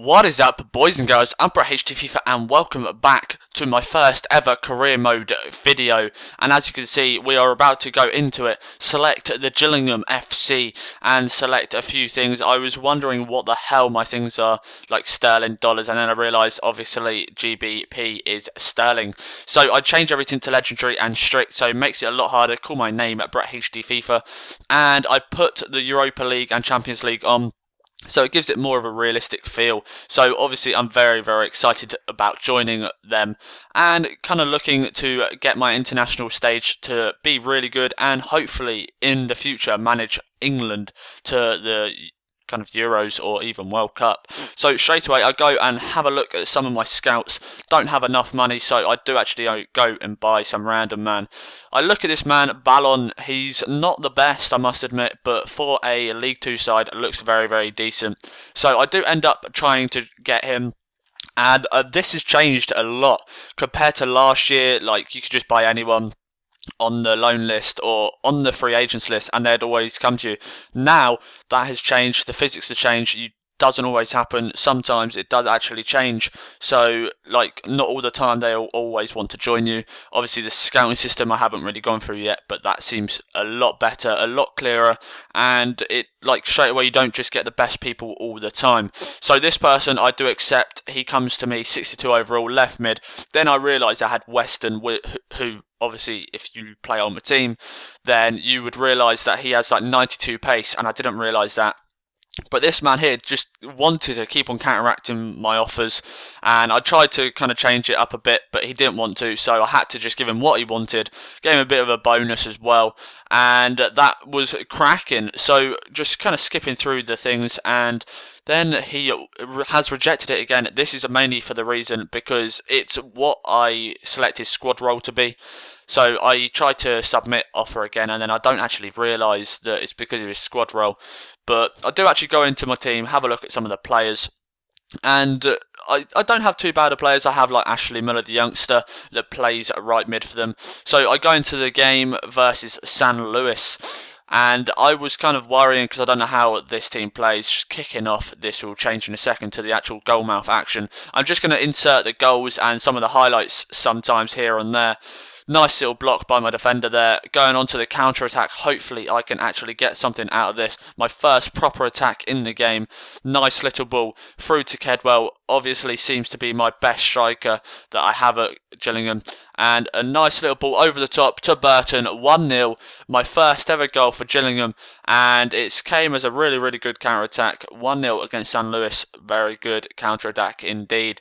What is up, boys and girls? I'm Brett HD FIFA and welcome back to my first ever career mode video. And as you can see, we are about to go into it, select the Gillingham FC and select a few things. I was wondering what the hell my things are, like sterling, dollars, and then I realised obviously GBP is sterling. So I changed everything to legendary and strict, so it makes it a lot harder. Call my name at Brett HD FIFA, and I put the Europa League and Champions League on, so it gives it more of a realistic feel. So obviously I'm very excited about joining them and kind of looking to get my international stage to be really good and hopefully in the future manage England to the kind of Euros or even World Cup. So straight away I go and have a look at some of my scouts. Don't have enough money, so I do actually go and buy some random man. I look at this man, Ballon. He's not the best, I must admit, but for a League 2 side, it looks very decent. So I do end up trying to get him. And this has changed a lot compared to last year. Like, you could just buy anyone on the loan list or on the free agents list and they'd always come to you. Now that has changed, the physics have changed. It doesn't always happen. Sometimes it does actually change, so like not all the time they'll always want to join you. Obviously the scouting system I haven't really gone through yet, but that seems a lot better, a lot clearer, and it like straight away you don't just get the best people all the time. So this person I do accept. He comes to me, 62 overall, left mid. Then I realised I had Weston, who obviously if you play on the team then you would realise that he has like 92 pace, and I didn't realise that. But this man here just wanted to keep on counteracting my offers, and I tried to kind of change it up a bit, but he didn't want to, so I had to just give him what he wanted, gave him a bit of a bonus as well, and that was cracking. So just kind of skipping through the things, and then he has rejected it again. This is mainly for the reason because it's what I selected squad role to be. So I try to submit offer again, and then I don't actually realise that it's because of his squad role. But I do actually go into my team, have a look at some of the players, and I don't have too bad of players. I have like Ashley Miller, the youngster, that plays at right mid for them. So I go into the game versus San Luis, and I was kind of worrying because I don't know how this team plays. Just kicking off, this will change in a second to the actual goal mouth action. I'm just going to insert the goals and some of the highlights sometimes here and there. Nice little block by my defender there. Going on to the counter-attack. Hopefully I can actually get something out of this. My first proper attack in the game. Nice little ball through to Kedwell. Obviously seems to be my best striker that I have at Gillingham. And a nice little ball over the top to Burton. 1-0. My first ever goal for Gillingham. And it came as a really good counter-attack. 1-0 against San Luis. Very good counter-attack indeed.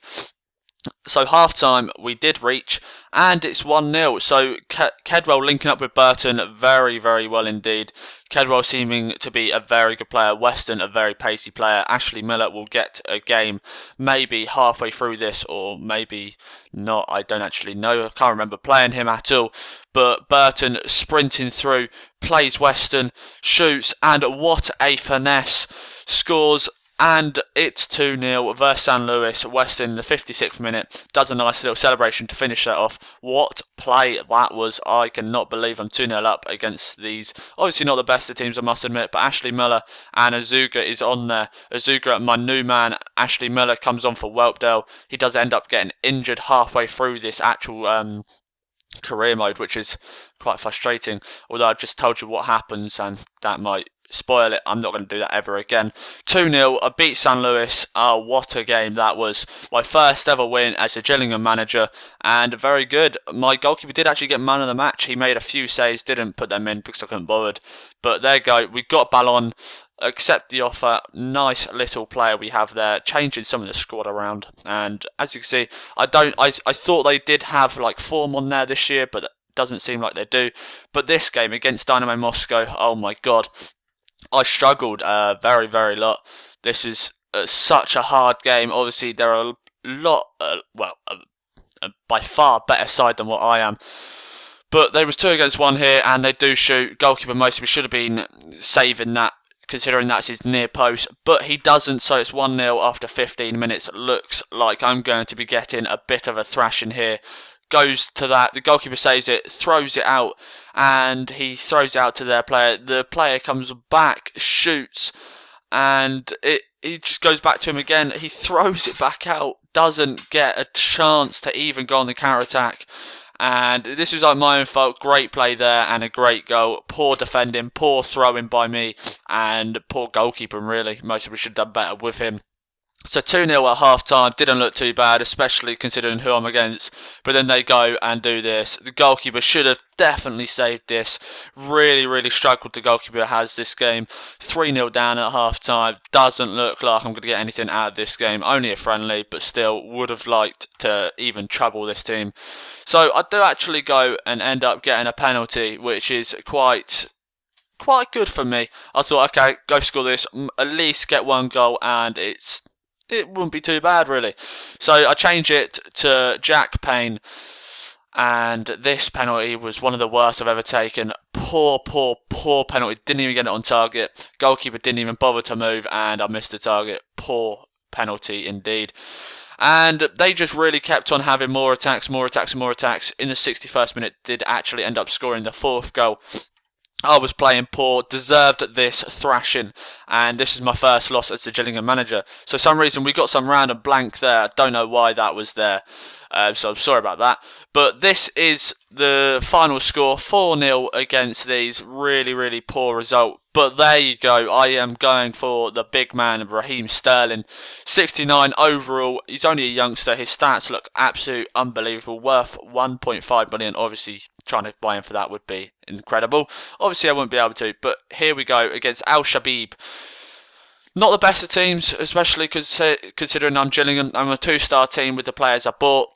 So half-time we did reach, and it's 1-0. So Kedwell linking up with Burton very well indeed. Kedwell seeming to be a very good player. Weston a very pacey player. Ashley Miller will get a game maybe halfway through this, or maybe not. I don't actually know. I can't remember playing him at all. But Burton sprinting through, plays Weston, shoots, and what a finesse. Scores. And it's 2-0 versus San Luis. Weston in the 56th minute does a nice little celebration to finish that off. What play that was. I cannot believe I'm 2-0 up against these. Obviously not the best of teams, I must admit, but Ashley Miller and Azuga is on there. Azuga, my new man, Ashley Miller, comes on for Whelpdale. He does end up getting injured halfway through this actual career mode, which is quite frustrating. Although I just told you what happens, and that might spoil it. I'm not going to do that ever again. 2-0. I beat San Luis. Oh, what a game that was. My first ever win as a Gillingham manager, and very good. My goalkeeper did actually get man of the match. He made a few saves, didn't put them in because I couldn't bothered. But there you go. We got Ballon. Accept the offer. Nice little player we have there, changing some of the squad around. And as you can see, I thought they did have like form on there this year, but it doesn't seem like they do. But this game against Dynamo Moscow, oh my god, I struggled very lot. This is such a hard game. Obviously, there are a lot, by far better side than what I am. But there was 2 against 1 here, and they do shoot. Goalkeeper mostly should have been saving that, considering that's his near post. But he doesn't, so it's 1-0 after 15 minutes. Looks like I'm going to be getting a bit of a thrashing here. Goes to that, the goalkeeper saves it, throws it out, and he throws it out to their player. The player comes back, shoots, and it he just goes back to him again. He throws it back out, doesn't get a chance to even go on the counter-attack. And this was like my own fault. Great play there and a great goal. Poor defending, poor throwing by me, and poor goalkeeping, really. Most of us should have done better with him. So 2-0 at half-time, didn't look too bad, especially considering who I'm against. But then they go and do this. The goalkeeper should have definitely saved this. Really, really struggled the goalkeeper has this game. 3-0 down at half-time. Doesn't look like I'm going to get anything out of this game. Only a friendly, but still would have liked to even trouble this team. So I do actually go and end up getting a penalty, which is quite good for me. I thought, okay, go score this, at least get one goal, and it wouldn't be too bad, really. So I change it to Jack Payne, and this penalty was one of the worst I've ever taken. Poor penalty. Didn't even get it on target. Goalkeeper didn't even bother to move, and I missed the target. Poor penalty indeed. And they just really kept on having more attacks. In the 61st minute, did actually end up scoring the 4th goal. I was playing poor, deserved this thrashing, and this is my first loss as the Gillingham manager. So for some reason we got some random blank there. I don't know why that was there, so I'm sorry about that. But this is the final score, 4-0 against these. Really, really poor result. But there you go. I am going for the big man, Raheem Sterling. 69 overall. He's only a youngster. His stats look absolute unbelievable. Worth 1.5 million. Obviously, trying to buy him for that would be incredible. Obviously, I wouldn't be able to. But here we go against Al Shabib. Not the best of teams, especially considering I'm Gillingham. I'm a 2-star team with the players I bought.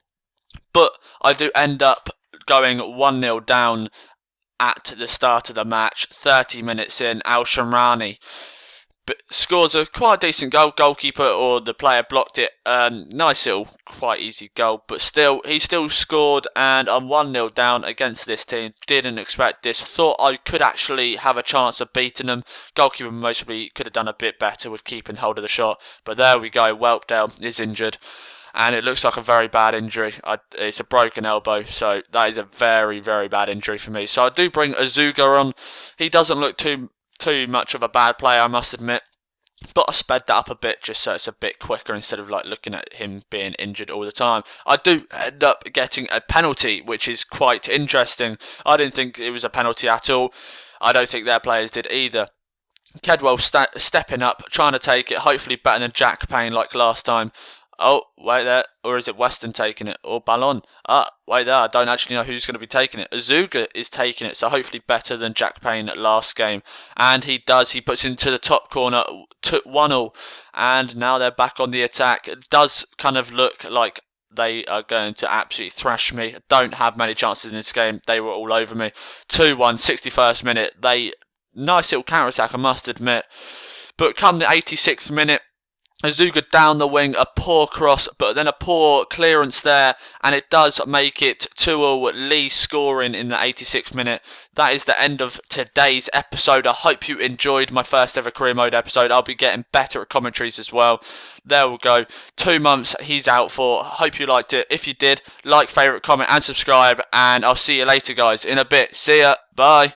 But I do end up going 1-0 down at the start of the match. 30 minutes in, Al Shamrani scores a quite decent goal. Goalkeeper or the player blocked it. Nice little, quite easy goal. But still, he still scored, and I'm 1-0 down against this team. Didn't expect this. Thought I could actually have a chance of beating them. Goalkeeper mostly could have done a bit better with keeping hold of the shot. But there we go. Whelpdale is injured. And it looks like a very bad injury. It's a broken elbow, so that is a very, very bad injury for me. So I do bring Azuga on. He doesn't look too much of a bad player, I must admit. But I sped that up a bit just so it's a bit quicker instead of like looking at him being injured all the time. I do end up getting a penalty, which is quite interesting. I didn't think it was a penalty at all. I don't think their players did either. Kedwell stepping up, trying to take it, hopefully better than Jack Payne like last time. Oh, wait there. Or is it Weston taking it? Or Ballon? Wait there. I don't actually know who's going to be taking it. Azuga is taking it, so hopefully better than Jack Payne last game. And he does. He puts into the top corner, took 1-0. And now they're back on the attack. It does kind of look like they are going to absolutely thrash me. I don't have many chances in this game. They were all over me. 2-1, 61st minute. Nice little counter-attack, I must admit. But come the 86th minute, Azuga down the wing, a poor cross, but then a poor clearance there, and it does make it 2-0, Lee scoring in the 86th minute. That is the end of today's episode. I hope you enjoyed my first ever career mode episode. I'll be getting better at commentaries as well. There we go. 2 months he's out for. Hope you liked it. If you did, like, favourite, comment and subscribe, and I'll see you later, guys, in a bit. See ya. Bye.